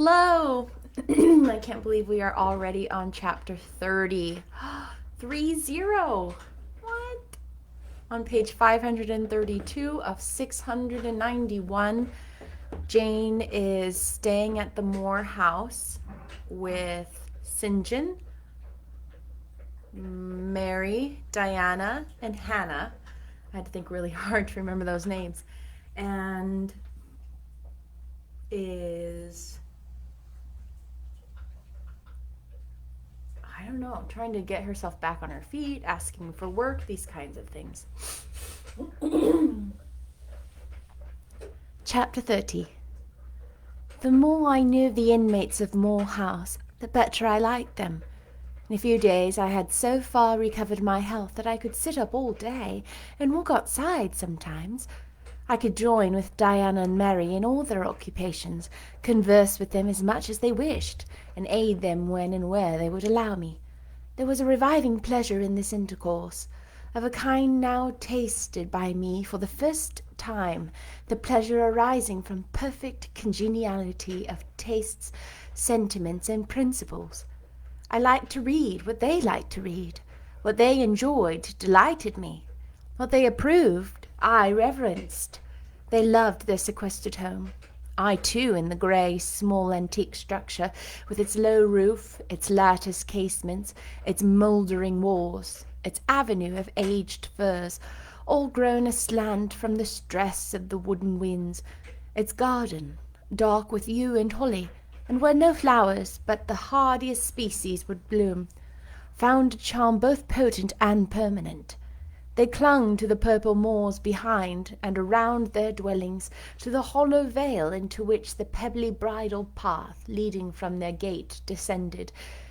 Hello! I can't believe we are already on chapter 30. 30. What? On page 532 of 691, Jane is staying at the Moore house with St. John, Mary, Diana, and Hannah. I had to think really hard to remember those names. And is, I don't know, trying to get herself back on her feet, asking for work, these kinds of things. Chapter 30. The more I knew of the inmates of Moor House, the better I liked them. In a few days I had so far recovered my health that I could sit up all day and walk outside sometimes. I could join with Diana and Mary in all their occupations, converse with them as much as they wished, and aid them when and where they would allow me. There was a reviving pleasure in this intercourse, of a kind now tasted by me for the first time, the pleasure arising from perfect congeniality of tastes, sentiments, and principles. I liked to read what they liked to read. What they enjoyed delighted me. What they approved, I reverenced. They loved their sequestered home. I, too, in the grey, small, antique structure, with its low roof, its lattice casements, its mouldering walls, its avenue of aged firs, all grown aslant from the stress of the wooden winds, its garden, dark with yew and holly, and where no flowers but the hardiest species would bloom, found a charm both potent and permanent. They clung to the purple moors behind and around their dwellings, to the hollow vale into which the pebbly bridle path leading from their gate descended,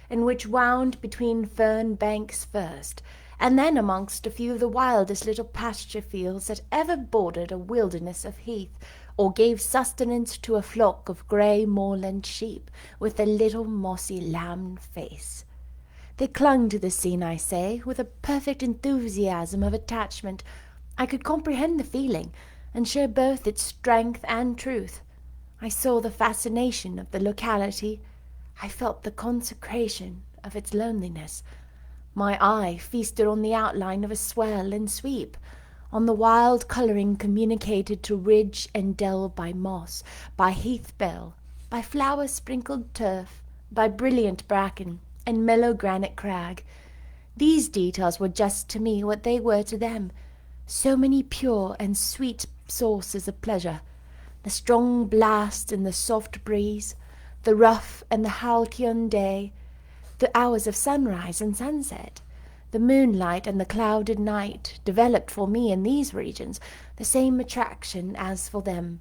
and which wound between fern banks first, and then amongst a few of the wildest little pasture fields that ever bordered a wilderness of heath, or gave sustenance to a flock of grey moorland sheep with a little mossy lambed face. They clung to the scene, I say, with a perfect enthusiasm of attachment. I could comprehend the feeling, and share both its strength and truth. I saw the fascination of the locality. I felt the consecration of its loneliness. My eye feasted on the outline of a swell and sweep, on the wild colouring communicated to ridge and dell by moss, by heath bell, by flower-sprinkled turf, by brilliant bracken, and mellow granite crag. These details were just to me what they were to them, so many pure and sweet sources of pleasure. The strong blast and the soft breeze, the rough and the halcyon day, the hours of sunrise and sunset, the moonlight and the clouded night, developed for me in these regions the same attraction as for them,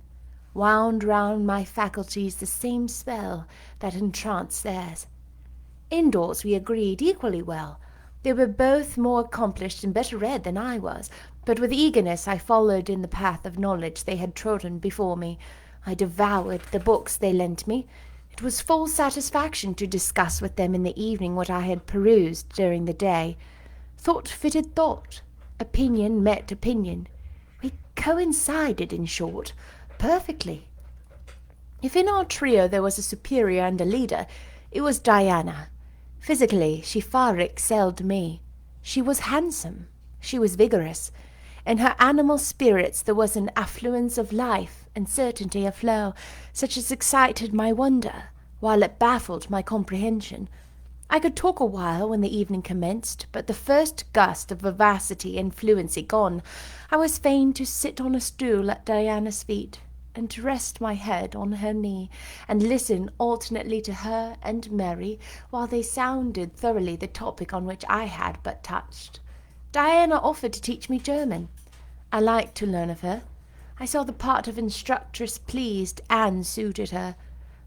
wound round my faculties the same spell that entranced theirs. Indoors we agreed equally well. They were both more accomplished and better read than I was, but with eagerness I followed in the path of knowledge they had trodden before me. I devoured the books they lent me. It was full satisfaction to discuss with them in the evening what I had perused during the day. Thought fitted thought. Opinion met opinion. We coincided, in short, perfectly. If in our trio there was a superior and a leader, it was Diana. Physically, she far excelled me. She was handsome. She was vigorous. In her animal spirits there was an affluence of life and certainty of flow, such as excited my wonder, while it baffled my comprehension. I could talk a while when the evening commenced, but the first gust of vivacity and fluency gone, I was fain to sit on a stool at Diana's feet, and to rest my head on her knee, and listen alternately to her and Mary, while they sounded thoroughly the topic on which I had but touched. Diana offered to teach me German. I liked to learn of her. I saw the part of instructress pleased and suited her.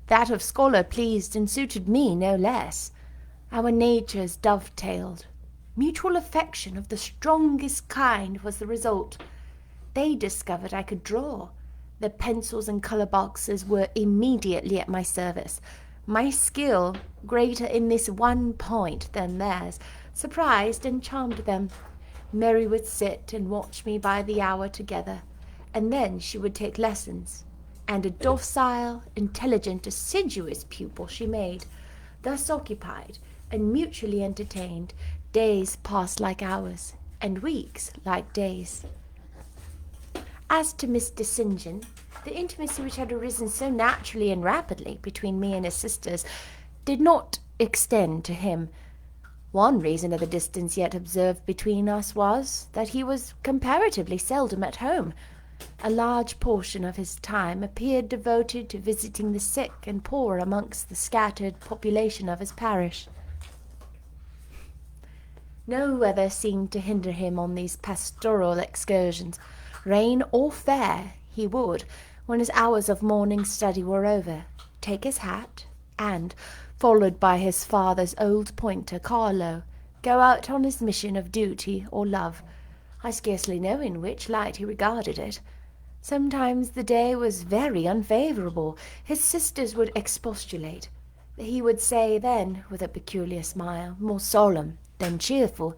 That of scholar pleased and suited me no less. Our natures dovetailed. Mutual affection of the strongest kind was the result. They discovered I could draw. The pencils and colour boxes were immediately at my service. My skill, greater in this one point than theirs, surprised and charmed them. Mary would sit and watch me by the hour together, and then she would take lessons. and a docile, intelligent, assiduous pupil she made. Thus occupied and mutually entertained, days passed like hours, and weeks like days. As to Mr. St. John, the intimacy which had arisen so naturally and rapidly between me and his sisters did not extend to him. One reason of the distance yet observed between us was that he was comparatively seldom at home. A large portion of his time appeared devoted to visiting the sick and poor amongst the scattered population of his parish. No weather seemed to hinder him on these pastoral excursions. Rain or fair, he would, when his hours of morning study were over, take his hat and, followed by his father's old pointer, Carlo, go out on his mission of duty or love. I scarcely know in which light he regarded it. Sometimes the day was very unfavourable. His sisters would expostulate. He would say then, with a peculiar smile, more solemn than cheerful,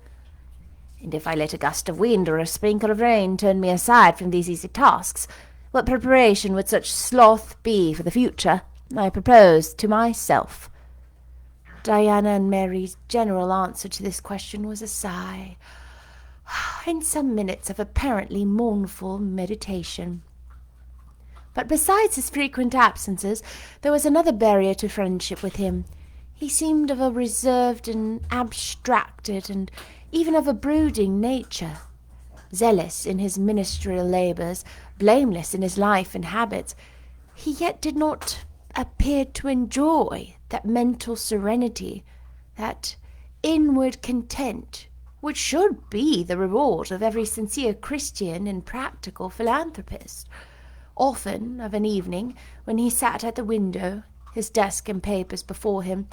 "And if I let a gust of wind or a sprinkle of rain turn me aside from these easy tasks, what preparation would such sloth be for the future? I propose to myself." Diana and Mary's general answer to this question was a sigh, and some minutes of apparently mournful meditation. But besides his frequent absences, there was another barrier to friendship with him. He seemed of a reserved and abstracted, and even of a brooding nature. Zealous in his ministerial labours, blameless in his life and habits, he yet did not appear to enjoy that mental serenity, that inward content, which should be the reward of every sincere Christian and practical philanthropist. Often, of an evening, when he sat at the window, his desk and papers before him,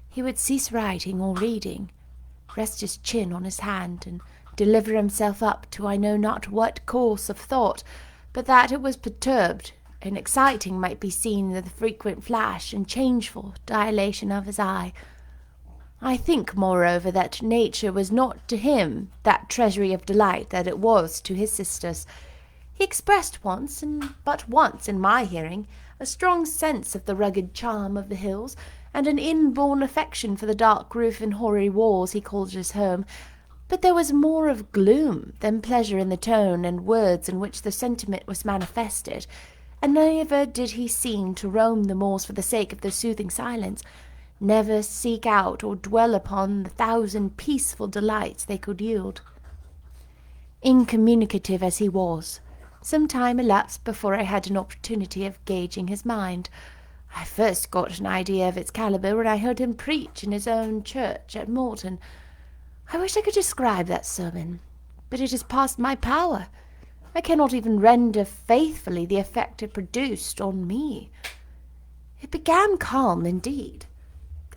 he would cease writing or reading, rest his chin on his hand, and deliver himself up to I know not what course of thought, but that it was perturbed and exciting might be seen in the frequent flash and changeful dilation of his eye. I think, moreover, that nature was not to him that treasury of delight that it was to his sisters. He expressed once, and but once in my hearing, a strong sense of the rugged charm of the hills, and an inborn affection for the dark roof and hoary walls he called his home. But there was more of gloom than pleasure in the tone and words in which the sentiment was manifested, and never did he seem to roam the moors for the sake of their soothing silence, never seek out or dwell upon the thousand peaceful delights they could yield. Incommunicative as he was, some time elapsed before I had an opportunity of gauging his mind. I first got an idea of its calibre when I heard him preach in his own church at Morton. I wish I could describe that sermon, but it is past my power. I cannot even render faithfully the effect it produced on me. It began calm indeed.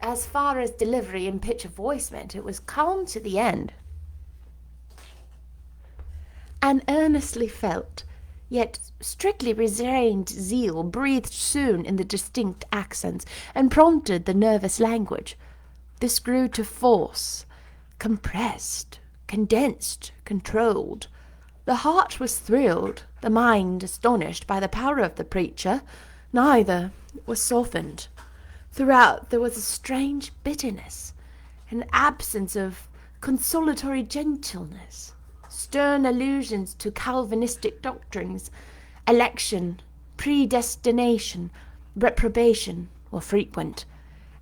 As far as delivery and pitch of voice went, it was calm to the end. An earnestly felt, yet strictly restrained zeal breathed soon in the distinct accents, and prompted the nervous language. This grew to force, compressed, condensed, controlled. The heart was thrilled, the mind astonished by the power of the preacher. Neither was softened. Throughout there was a strange bitterness, an absence of consolatory gentleness. Stern allusions to Calvinistic doctrines, election, predestination, reprobation were frequent,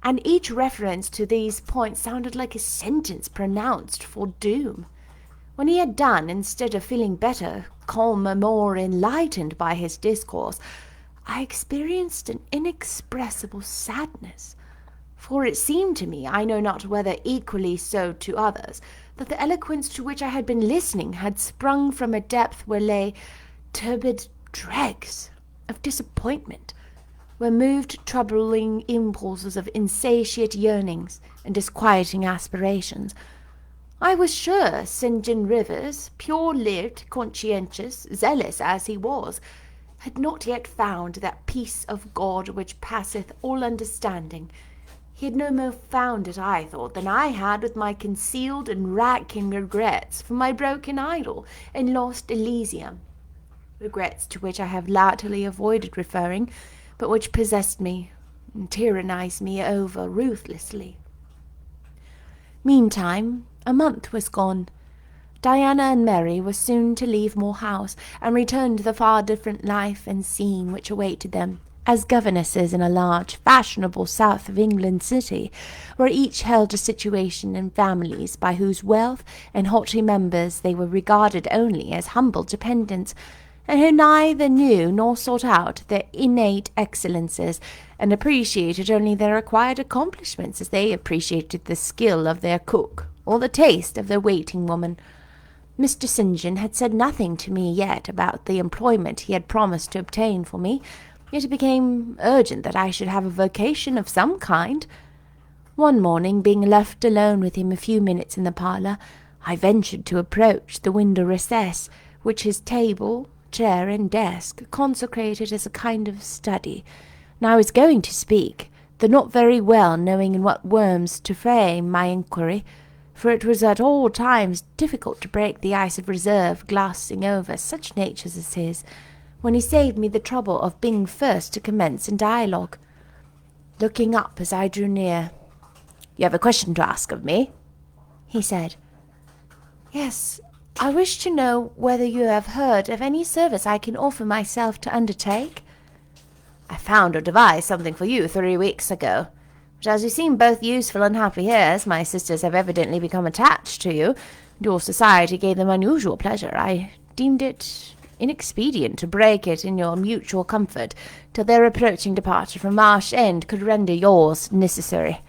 and each reference to these points sounded like a sentence pronounced for doom. When he had done, instead of feeling better, calmer, more enlightened by his discourse, I experienced an inexpressible sadness, for it seemed to me, I know not whether equally so to others, that the eloquence to which I had been listening had sprung from a depth where lay turbid dregs of disappointment, where moved troubling impulses of insatiate yearnings and disquieting aspirations. I was sure St. John Rivers, pure-lived, conscientious, zealous as he was, had not yet found that peace of God which passeth all understanding. He had no more found it, I thought, than I had with my concealed and racking regrets for my broken idol and lost Elysium. regrets to which I have latterly avoided referring, but which possessed me and tyrannized me over ruthlessly. Meantime, a month was gone. Diana and Mary were soon to leave Moor House and return to the far different life and scene which awaited them as governesses in a large, fashionable south of England city, where each held a situation in families by whose wealth and haughty members they were regarded only as humble dependents, and who neither knew nor sought out their innate excellences, and appreciated only their acquired accomplishments as they appreciated the skill of their cook or the taste of their waiting-woman. Mr. St. John had said nothing to me yet about the employment he had promised to obtain for me, yet it became urgent that I should have a vocation of some kind. One morning, being left alone with him a few minutes in the parlour, I ventured to approach the window recess, which his table, chair, and desk consecrated as a kind of study, and I was going to speak, though not very well knowing in what words to frame my inquiry, for it was at all times difficult to break the ice of reserve glassing over such natures as his, when he saved me the trouble of being first to commence in dialogue. Looking up as I drew near, "You have a question to ask of me?" he said. "Yes, I wish to know whether you have heard of any service I can offer myself to undertake." "I found or devised something for you 3 weeks ago, but as you seem both useful and happy here, as my sisters have evidently become attached to you, and your society gave them unusual pleasure, I deemed it inexpedient to break it in your mutual comfort till their approaching departure from Marsh End could render yours necessary."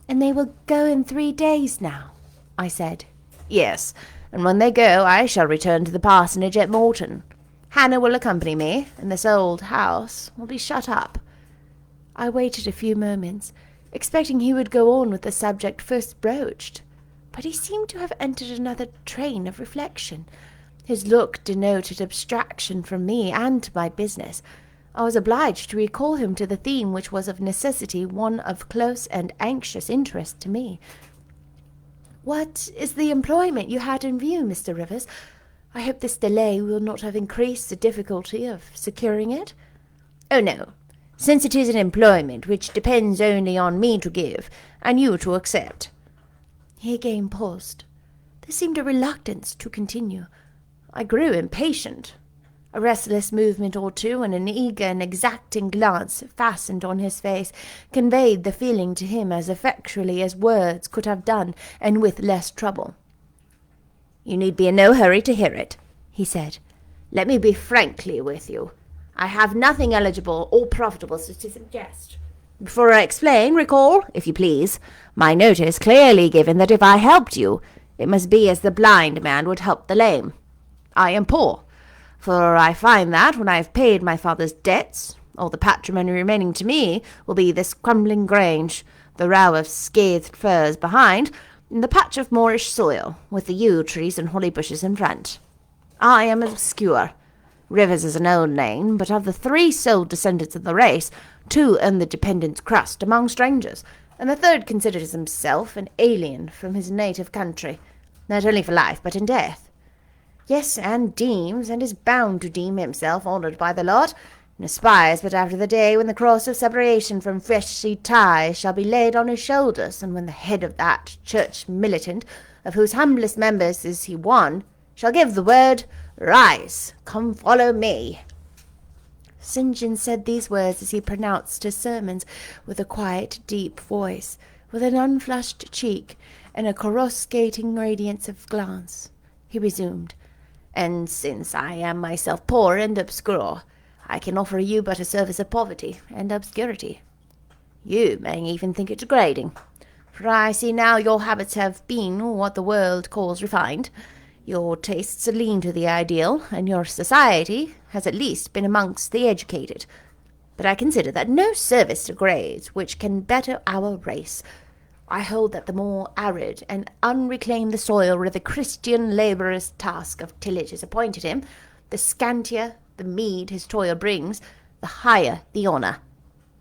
"And they will go in 3 days now?" I said. "Yes, and when they go I shall return to the parsonage at Morton. Hannah will accompany me, and this old house will be shut up." I waited a few moments, expecting he would go on with the subject first broached, but he seemed to have entered another train of reflection. His look denoted abstraction from me and my business. I was obliged to recall him to the theme which was of necessity one of close and anxious interest to me. "What is the employment you had in view, Mr. Rivers? I hope this delay will not have increased the difficulty of securing it." "Oh, no, since it is an employment which depends only on me to give, and you to accept." He again paused. There seemed a reluctance to continue. I grew impatient. A restless movement or two, and an eager and exacting glance fastened on his face, conveyed the feeling to him as effectually as words could have done, and with less trouble. "You need be in no hurry to hear it," he said. "Let me be frankly with you. I have nothing eligible or profitable to suggest. Before I explain, recall, if you please, my notice clearly given that if I helped you, it must be as the blind man would help the lame. I am poor, for I find that when I have paid my father's debts, all the patrimony remaining to me will be this crumbling grange, the row of scathed firs behind, and the patch of moorish soil, with the yew trees and holly bushes in front. I am obscure. Rivers is an old name, but of the 3 sole descendants of the race, 2 earn the dependent's crust among strangers, and the 3rd considers himself an alien from his native country, not only for life but in death. Yes, and deems, and is bound to deem himself honoured by the lot, and aspires but after the day when the cross of separation from fleshly ties shall be laid on his shoulders, and when the head of that church militant, of whose humblest members is he one, shall give the word, 'Rise, come follow me.'" St. John said these words as he pronounced his sermons, with a quiet, deep voice, with an unflushed cheek, and a coruscating radiance of glance. He resumed, "And since I am myself poor and obscure, I can offer you but a service of poverty and obscurity. You may even think it degrading, for I see now your habits have been what the world calls refined. Your tastes lean to the ideal, and your society has at least been amongst the educated. But I consider that no service degrades which can better our race. I hold that the more arid and unreclaimed the soil where the Christian labourer's task of tillage is appointed him, the scantier the meed his toil brings, the higher the honour.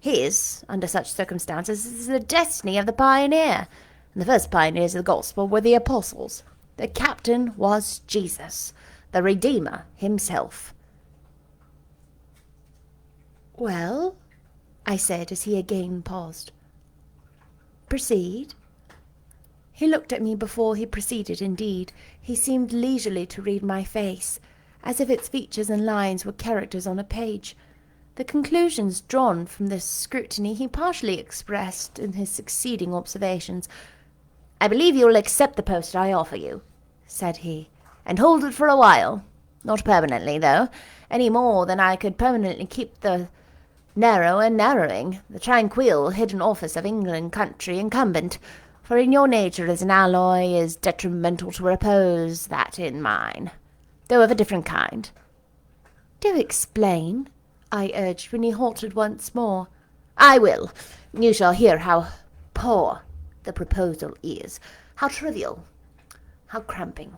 His, under such circumstances, is the destiny of the pioneer, and the first pioneers of the gospel were the apostles. The captain was Jesus, the Redeemer himself. Well, I said as he again paused. Proceed. He looked at me before he proceeded. Indeed, he seemed leisurely to read my face, as if its features and lines were characters on a page. The conclusions drawn from this scrutiny he partially expressed in his succeeding observations. "I believe you will accept the post I offer you," said he, "and hold it for a while. Not permanently, though, any more than I could permanently keep the narrow and narrowing, the tranquil, hidden office of England country incumbent, for in your nature as an alloy is detrimental to repose that in mine, though of a different kind." "Do explain," I urged when he halted once more. "I will. You shall hear how poor the proposal is, how trivial, how cramping.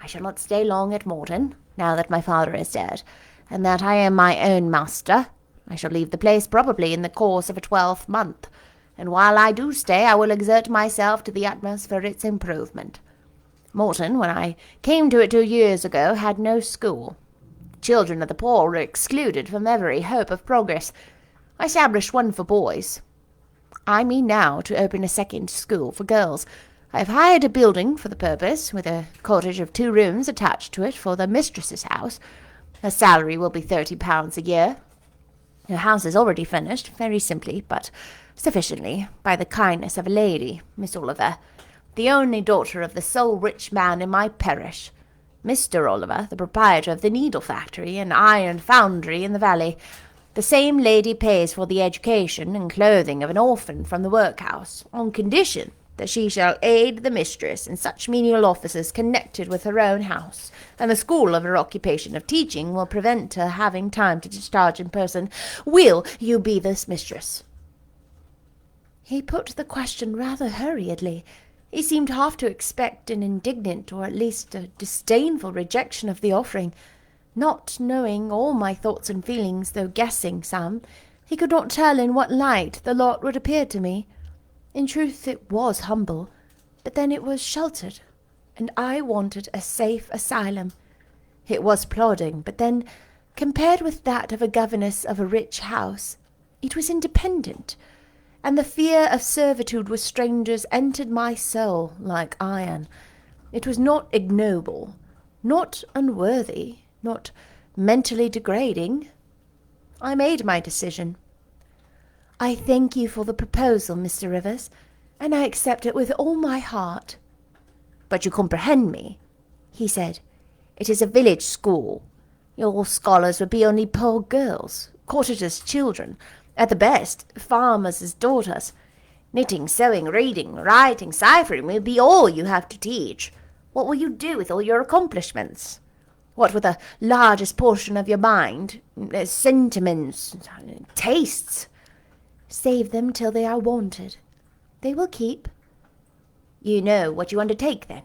I shall not stay long at Morton, now that my father is dead, and that I am my own master. I shall leave the place probably in the course of a 12-month, and while I do stay I will exert myself to the utmost for its improvement. Morton, when I came to it 2 years ago, had no school. The children of the poor were excluded from every hope of progress. I established one for boys. I mean now to open a second school for girls. I have hired a building for the purpose, with a cottage of 2 rooms attached to it for the mistress's house. Her salary will be £30 a year. Her house is already furnished, very simply, but sufficiently, by the kindness of a lady, Miss Oliver, the only daughter of the sole rich man in my parish. Mr. Oliver, the proprietor of the needle factory and iron foundry in the valley. The same lady pays for the education and clothing of an orphan from the workhouse, on condition that she shall aid the mistress in such menial offices connected with her own house, and the school of her occupation of teaching will prevent her having time to discharge in person. Will you be this mistress?" He put the question rather hurriedly. He seemed half to expect an indignant or at least a disdainful rejection of the offering. Not knowing all my thoughts and feelings, though guessing some, he could not tell in what light the lot would appear to me. In truth, it was humble, but then it was sheltered, and I wanted a safe asylum. It was plodding, but then, compared with that of a governess of a rich house, it was independent, and the fear of servitude with strangers entered my soul like iron. It was not ignoble, not unworthy, not mentally degrading. I made my decision. "I thank you for the proposal, Mr. Rivers, and I accept it with all my heart." "But you comprehend me," he said. "It is a village school. Your scholars would be only poor girls, cottagers' children, at the best, farmers' daughters. Knitting, sewing, reading, writing, ciphering will be all you have to teach. What will you do with all your accomplishments? What with the largest portion of your mind, sentiments, tastes?" "Save them till they are wanted. They will keep." "You know what you undertake, then?"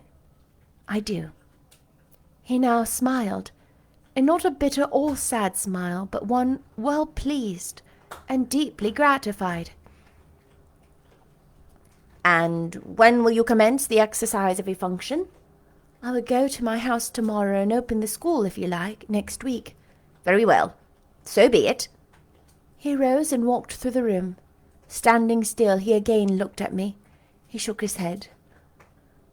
"I do." He now smiled, and not a bitter or sad smile, but one well pleased and deeply gratified. "And when will you commence the exercise of your function?" "I will go to my house tomorrow and open the school, if you like, next week." "Very well. So be it." He rose and walked through the room. Standing still, he again looked at me. He shook his head.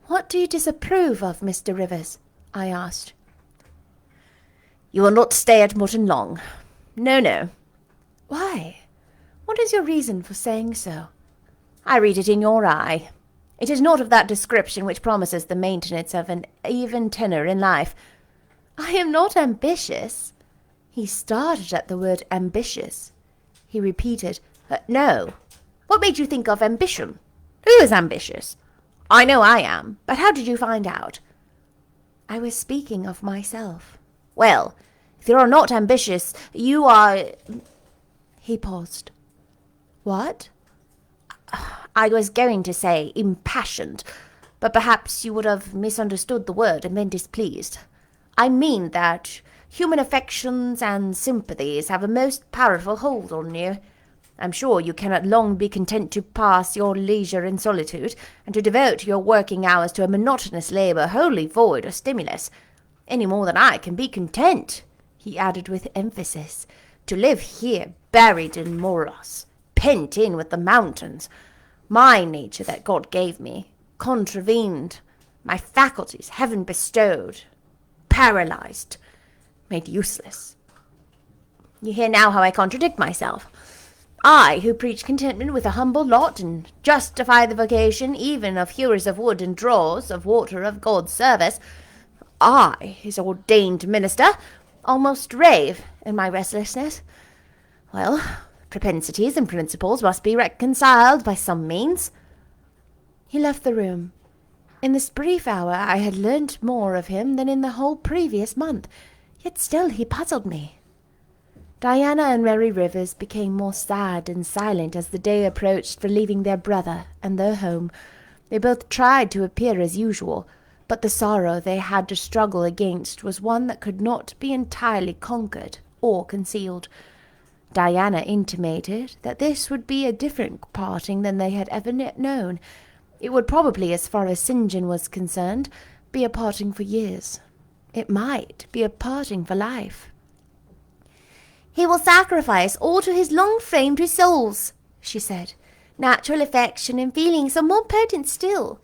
"What do you disapprove of, Mr. Rivers?" I asked. "You will not stay at Morton long. No, no." "Why? What is your reason for saying so?" "I read it in your eye. It is not of that description which promises the maintenance of an even tenor in life." "I am not ambitious." He started at the word ambitious. He repeated, "No. What made you think of ambition? Who is ambitious? I know I am, but how did you find out?" "I was speaking of myself." "Well, if you are not ambitious, you are—" He paused. "What?" "I was going to say impassioned, but perhaps you would have misunderstood the word and been displeased. I mean that human affections and sympathies have a most powerful hold on you. I'm sure you cannot long be content to pass your leisure in solitude, and to devote your working hours to a monotonous labour wholly void of stimulus, any more than I can be content," he added with emphasis, To live here, buried in morass, pent in with the mountains, my nature that God gave me, contravened, my faculties heaven bestowed, paralyzed, made useless. You hear now how I contradict myself. I, who preach contentment with a humble lot, and justify the vocation even of hewers of wood and drawers of water of God's service, I, his ordained minister, almost rave in my restlessness. Well, propensities and principles must be reconciled by some means. He left the room. In this brief hour I had learnt more of him than in the whole previous month, yet still he puzzled me. Diana and Mary Rivers became more sad and silent as the day approached for leaving their brother and their home. They both tried to appear as usual, but the sorrow they had to struggle against was one that could not be entirely conquered or concealed. Diana intimated that this would be a different parting than they had ever known. It would probably, as far as St. John was concerned, be a parting for years. It might be a parting for life. "He will sacrifice all to his long-framed resolves," she said. "Natural affection and feelings are more potent still.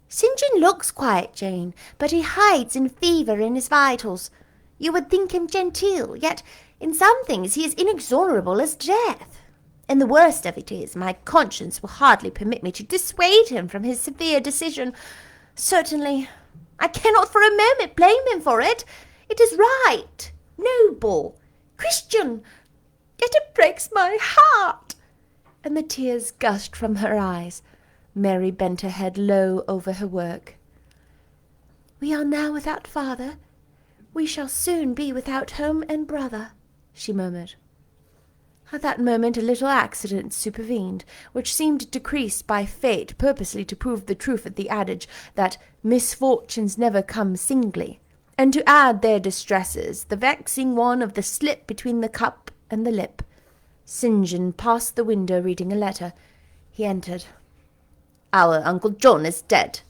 St. John looks quiet, Jane, but he hides in fever in his vitals. You would think him genteel, yet in some things he is inexorable as death. And the worst of it is, my conscience will hardly permit me to dissuade him from his severe decision. Certainly, I cannot for a moment blame him for it. It is right, noble, Christian, yet it breaks my heart." And the tears gushed from her eyes. Mary bent her head low over her work. "We are now without father. We shall soon be without home and brother," she murmured. At that moment a little accident supervened, which seemed decreased by fate purposely to prove the truth of the adage that misfortunes never come singly, and to add their distresses, the vexing one of the slip between the cup and the lip. St. John passed the window reading a letter. He entered. "Our Uncle John is dead,"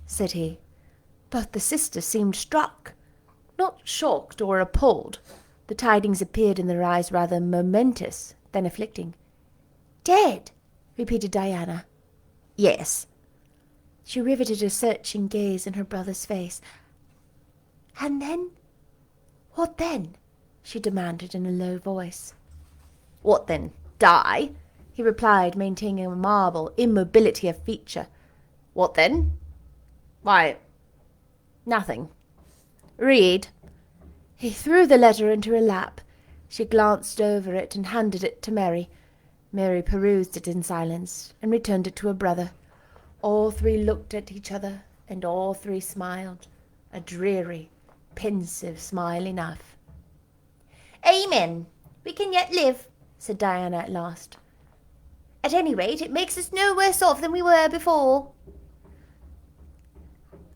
said he. But the sister seemed struck, not shocked or appalled. The tidings appeared in their eyes rather momentous than afflicting. "Dead?" repeated Diana. "Yes." She riveted a searching gaze in her brother's face. "And then? What then?" she demanded in a low voice. "What then? Die?" he replied, maintaining a marble immobility of feature. "What then? Why, nothing. Read." He threw the letter into her lap. She glanced over it and handed it to Mary. Mary perused it in silence and returned it to her brother. All three looked at each other, and all three smiled, a dreary, pensive smile enough. "Amen. We can yet live," said Diana at last. "At any rate, it makes us no worse off than we were before."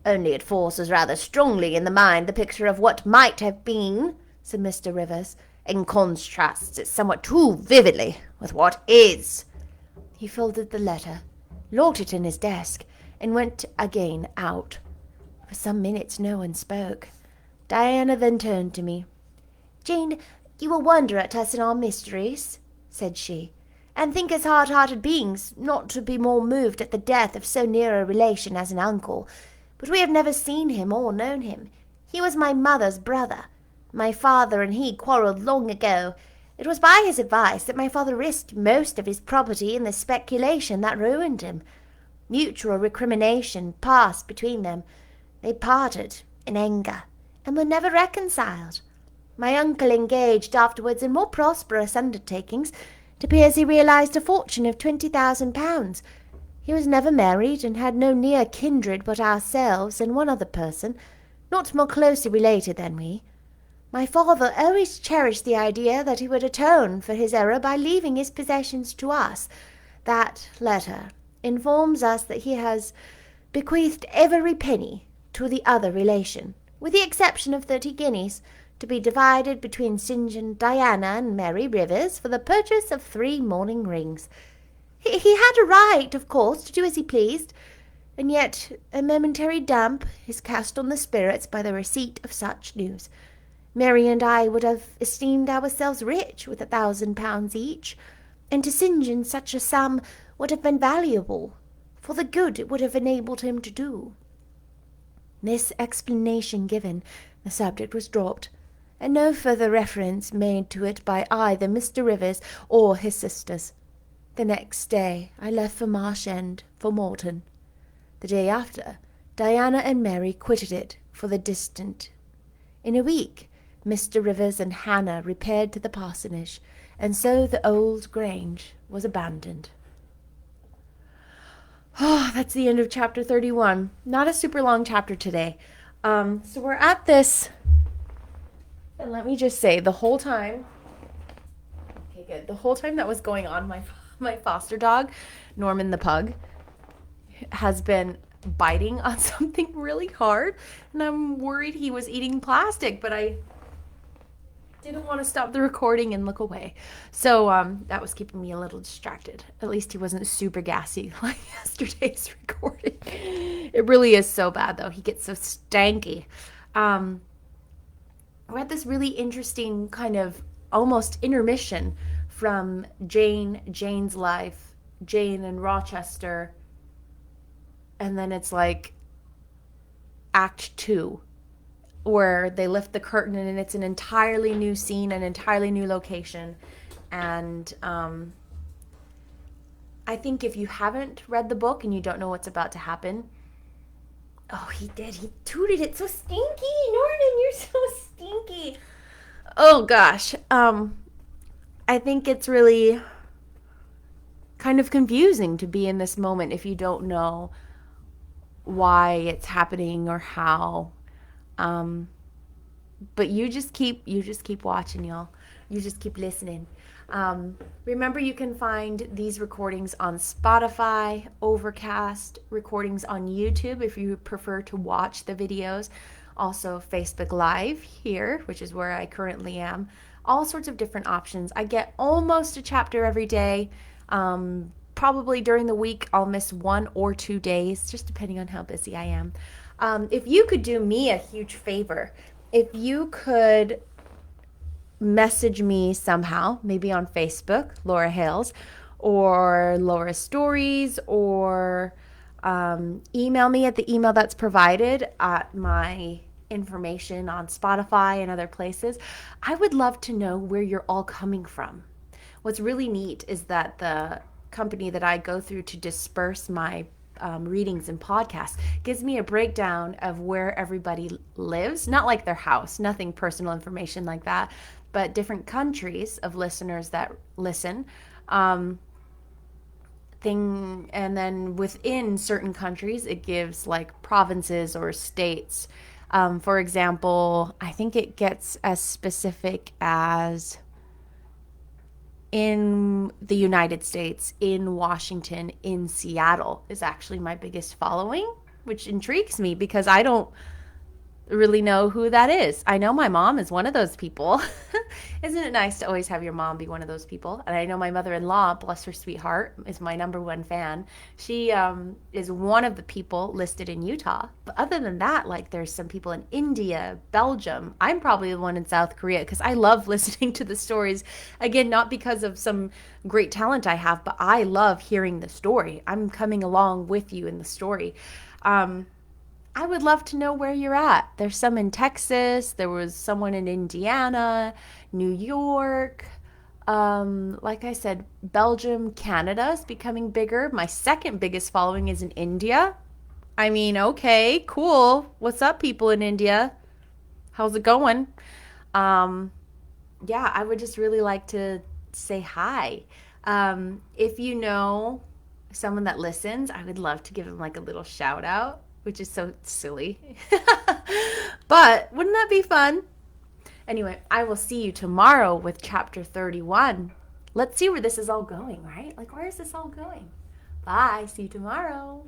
"Only it forces rather strongly in the mind the picture of what might have been," said Mr. Rivers, "and contrasts it somewhat too vividly with what is." He folded the letter, locked it in his desk, and went again out. For some minutes no one spoke. Diana then turned to me. "Jane, you will wonder at us and our mysteries," said she, "and think us hard-hearted beings not to be more moved at the death of so near a relation as an uncle. But we have never seen him or known him. He was my mother's brother. My father and he quarrelled long ago. It was by his advice that my father risked most of his property in the speculation that ruined him. Mutual recrimination passed between them. They parted in anger, and were never reconciled. My uncle engaged afterwards in more prosperous undertakings. It appears he realized a fortune of £20,000. He was never married, and had no near kindred but ourselves and one other person, not more closely related than we. My father always cherished the idea that he would atone for his error by leaving his possessions to us. That letter informs us that he has bequeathed every penny to the other relation, with the exception of 30 guineas, to be divided between St. John, Diana, and Mary Rivers for the purchase of 3 mourning rings. He had a right, of course, to do as he pleased, and yet a momentary damp is cast on the spirits by the receipt of such news. Mary and I would have esteemed ourselves rich with £1,000 each, and to St. John such a sum would have been valuable, for the good it would have enabled him to do. This explanation given, the subject was dropped, and no further reference made to it by either Mr. Rivers or his sisters. The next day I left for Marsh End for Morton. The day after, Diana and Mary quitted it for the distant. In a week, Mr. Rivers and Hannah repaired to the parsonage, and so the old Grange was abandoned. Oh, that's the end of chapter 31. Not a super long chapter today. So we're at this, and let me just say, the whole time that was going on, my foster dog, Norman the pug, has been biting on something really hard, and I'm worried he was eating plastic, but I didn't want to stop the recording and look away. So that was keeping me a little distracted. At least he wasn't super gassy like yesterday's recording. It really is so bad, though. He gets so stanky. We're at this really interesting kind of almost intermission from Jane's life, Jane and Rochester, and then it's like Act 2, where they lift the curtain and it's an entirely new scene, an entirely new location. And I think if you haven't read the book and you don't know what's about to happen, oh, he tooted it so stinky. Norman, you're so stinky. Oh gosh. I think it's really kind of confusing to be in this moment if you don't know why it's happening or how. But you just keep watching, y'all. You just keep listening. Remember, you can find these recordings on Spotify, Overcast, recordings on YouTube if you prefer to watch the videos. Also Facebook Live here, which is where I currently am. All sorts of different options. I get almost a chapter every day. Probably during the week I'll miss 1 or 2 days, just depending on how busy I am. If you could do me a huge favor, if you could message me somehow, maybe on Facebook, Laura Hales, or Laura Stories, or email me at the email that's provided at my information on Spotify and other places. I would love to know where you're all coming from. What's really neat is that the company that I go through to disperse my readings and podcasts gives me a breakdown of where everybody lives, not like their house, nothing personal information like that, but different countries of listeners that listen. And then within certain countries, it gives like provinces or states. For example, I think it gets as specific as in the United States, in Washington, in Seattle is actually my biggest following, which intrigues me because I don't really know who that is. I know my mom is one of those people. Isn't it nice to always have your mom be one of those people? And I know my mother-in-law, bless her sweetheart, is my #1 fan. She is one of the people listed in Utah. But other than that, like there's some people in India, Belgium. I'm probably the one in South Korea because I love listening to the stories. Again, not because of some great talent I have, but I love hearing the story. I'm coming along with you in the story. I would love to know where you're at. There's some in Texas. There was someone in Indiana, New York. Like I said, Belgium, Canada is becoming bigger. My second biggest following is in India. I mean, okay, cool. What's up, people in India? How's it going? Yeah, I would just really like to say hi. If you know someone that listens, I would love to give them like a little shout out, which is so silly. But wouldn't that be fun? Anyway, I will see you tomorrow with chapter 31. Let's see where this is all going, right? Like, where is this all going? Bye. See you tomorrow.